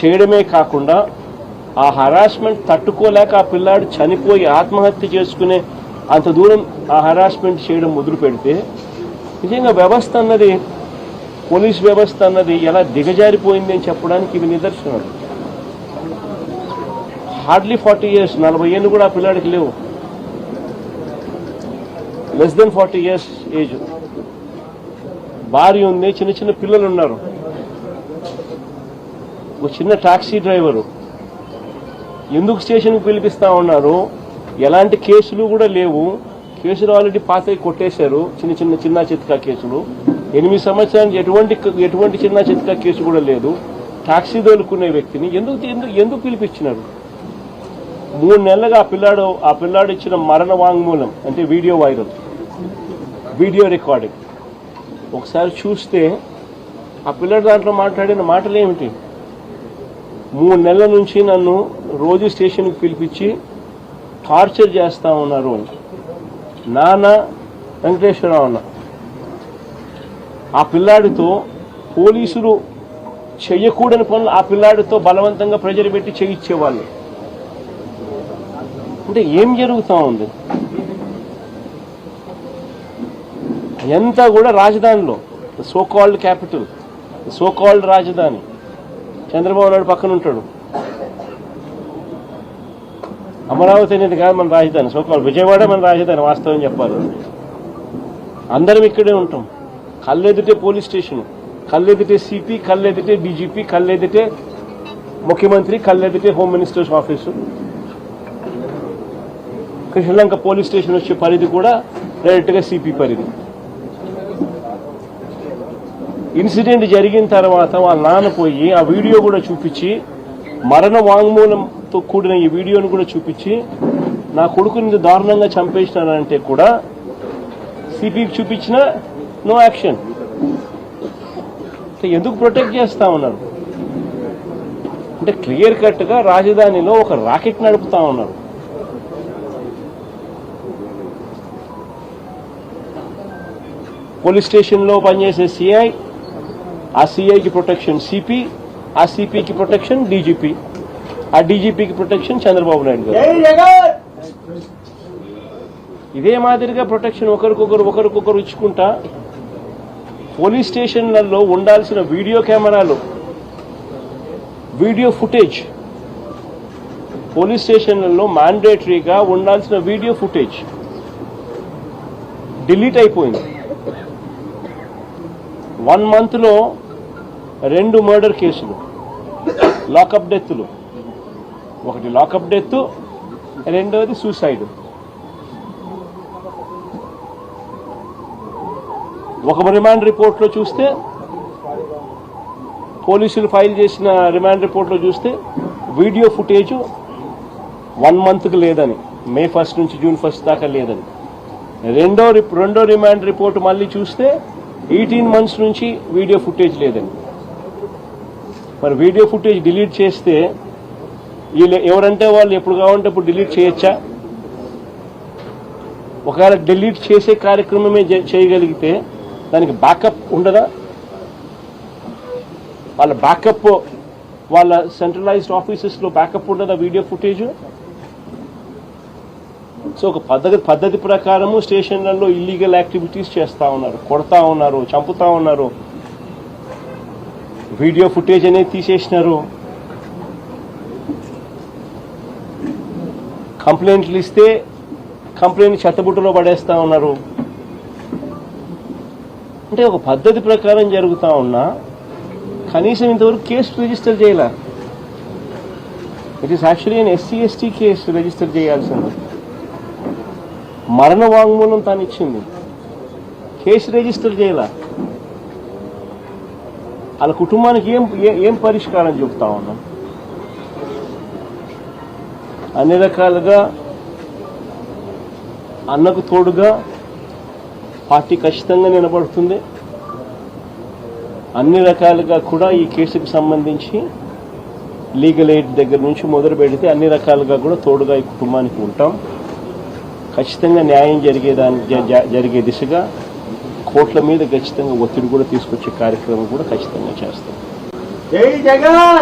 చేయడమే కాకుండా ఆ హరాస్మెంట్ తట్టుకోలేక ఆ పిల్లాడు చనిపోయి ఆత్మహత్య చేసుకునే అంత దూరం ఆ హరాస్మెంట్ చేయడం మొదలు పెడితే నిజంగా వ్యవస్థ అన్నది, పోలీస్ వ్యవస్థ అన్నది ఎలా దిగజారిపోయింది అని చెప్పడానికి ఇవి నిదర్శనాలు. హార్డ్లీ 40 years, 40 ఏళ్ళు కూడా ఆ పిల్లాడికి లేవు. Less than 40 years age. భార్య ఉంది, చిన్న చిన్న పిల్లలు ఉన్నారు. ఒక చిన్న టాక్సీ డ్రైవరు. ఎందుకు స్టేషన్కి పిలిపిస్తా ఉన్నారు? ఎలాంటి కేసులు కూడా లేవు. కేసులు ఆల్రెడీ పాతవి కొట్టేశారు, చిన్న చిత్కా కేసులు. 8 సంవత్సరానికి ఎటువంటి చిన్న చిత్కా కేసు కూడా లేదు. టాక్సీ దొరుకునే వ్యక్తిని ఎందుకు పిలిపించినారు? 3 నెలలుగా ఆ పిల్లాడు ఇచ్చిన మరణ వాంగ్మూలం అంటే వీడియో వైరల్, వీడియో రికార్డింగ్ ఒకసారి చూస్తే ఆ పిల్లాడు దాంట్లో మాట్లాడిన మాటలు ఏమిటి? 3 నెలల నుంచి నన్ను రోజు స్టేషన్కి పిలిపించి టార్చర్ చేస్తా ఉన్నారు అని. నాన్న వెంకటేశ్వరరావు అన్న ఆ పిల్లాడితో పోలీసులు చెయ్యకూడని పనులు ఆ పిల్లాడితో బలవంతంగా ప్రెజర్ పెట్టి చేయించేవాళ్ళు. అంటే ఏం జరుగుతూ ఉంది? ఎంత కూడా రాజధానిలో సోకాల్డ్ క్యాపిటల్, సోకాల్డ్ రాజధాని చంద్రబాబు నాయుడు పక్కన ఉంటాడు. అమరావతి అనేది కాదు మన రాజధాని, సోకాల్డ్ విజయవాడ మన రాజధాని. వాస్తవం చెప్పాలి, అందరం ఇక్కడే ఉంటాం. కళ్ళెదిటే పోలీస్ స్టేషన్, కళ్ళెదిటే సిపి, కళ్ళెదిటే డీజీపీ, కళ్ళెదిటే ముఖ్యమంత్రి, కళ్ళెదిటే home minister's office. Sri Lanka police station వచ్చే పరిధి కూడా డైరెక్ట్గా సిపి పరిధి. ఇన్సిడెంట్ జరిగిన తర్వాత వాళ్ళ నాన్న పోయి ఆ వీడియో కూడా చూపించి, మరణ వాంగ్మూలంతో కూడిన ఈ వీడియోను కూడా చూపించి, నా కొడుకుని దారుణంగా చంపేసినానంటే కూడా సిపికి చూపించిన నో యాక్షన్. ఎందుకు ప్రొటెక్ట్ చేస్తా ఉన్నారు? అంటే క్లియర్ కట్ గా రాజధానిలో ఒక రాకెట్ నడుపుతా ఉన్నారు. పోలీస్ స్టేషన్లో పనిచేసే సిఐ, ఆ సిఐకి ప్రొటెక్షన్ సిపి, ఆ సిపికి ప్రొటెక్షన్ డీజీపీ, ఆ డీజీపీకి ప్రొటెక్షన్ చంద్రబాబు నాయుడు గారు. ఇదే మాదిరిగా ప్రొటెక్షన్ ఒకరికొకరు ఇచ్చుకుంటా పోలీస్ స్టేషన్లలో ఉండాల్సిన వీడియో కెమెరాలు, వీడియో ఫుటేజ్, పోలీస్ స్టేషన్లలో మ్యాండేటరీగా ఉండాల్సిన వీడియో ఫుటేజ్ డిలీట్ అయిపోయింది. 1 month లో 2 మర్డర్ కేసులు, లాకప్ డెత్లు. ఒకటి లాకప్ డెత్, రెండవది సూసైడ్. ఒక రిమాండ్ రిపోర్ట్లో చూస్తే, పోలీసులు ఫైల్ చేసిన రిమాండ్ రిపోర్ట్లో చూస్తే వీడియో ఫుటేజ్ 1 monthకి లేదని, May 1 నుంచి June 1 దాకా లేదని. రెండో రిమాండ్ రిపోర్ట్ మళ్ళీ చూస్తే 18 months నుంచి వీడియో ఫుటేజ్ లేదని. మరి వీడియో ఫుటేజ్ డిలీట్ చేస్తే వీళ్ళు ఎవరంటే వాళ్ళు ఎప్పుడు కావాలంటే అప్పుడు డిలీట్ చేయొచ్చా? ఒకవేళ డిలీట్ చేసే కార్యక్రమమే చేయగలిగితే దానికి బ్యాకప్ ఉండదా? వాళ్ళ బ్యాకప్, వాళ్ళ సెంట్రలైజ్డ్ ఆఫీసెస్లో బ్యాకప్ ఉండదా వీడియో ఫుటేజ్? సో ఒక పద్ధతి ప్రకారము స్టేషన్లలో ఇల్లీగల్ యాక్టివిటీస్ చేస్తూ ఉన్నారు, కొడతా ఉన్నారు, చంపుతా ఉన్నారు. వీడియో ఫుటేజ్ అనేది తీసేసినారు. కంప్లైంట్లు ఇస్తే కంప్లైంట్ చెత్తబుట్టలో పడేస్తా ఉన్నారు. అంటే ఒక పద్ధతి ప్రకారం జరుగుతూ ఉన్నా కనీసం ఇంతవరకు కేసు రిజిస్టర్ చేయాల. It is actually an SC/ST case register చేయాల్సింది. మరణ వాంగ్మూలం తాను ఇచ్చింది, కేసు రిజిస్టర్ చేయాల. వాళ్ళ కుటుంబానికి ఏం పరిష్కారం చెబుతా ఉన్నాం? అన్ని రకాలుగా అన్నకు తోడుగా పార్టీ ఖచ్చితంగా నిలబడుతుంది. అన్ని రకాలుగా కూడా ఈ కేసుకు సంబంధించి లీగల్ ఎయిడ్ దగ్గర నుంచి మొదలు పెడితే అన్ని రకాలుగా కూడా తోడుగా ఈ కుటుంబానికి ఉంటాం. ఖచ్చితంగా న్యాయం జరిగే దిశగా కోర్టుల మీద ఖచ్చితంగా ఒత్తిడి కూడా తీసుకొచ్చే కార్యక్రమం కూడా ఖచ్చితంగా చేస్తాం. జై జగన్.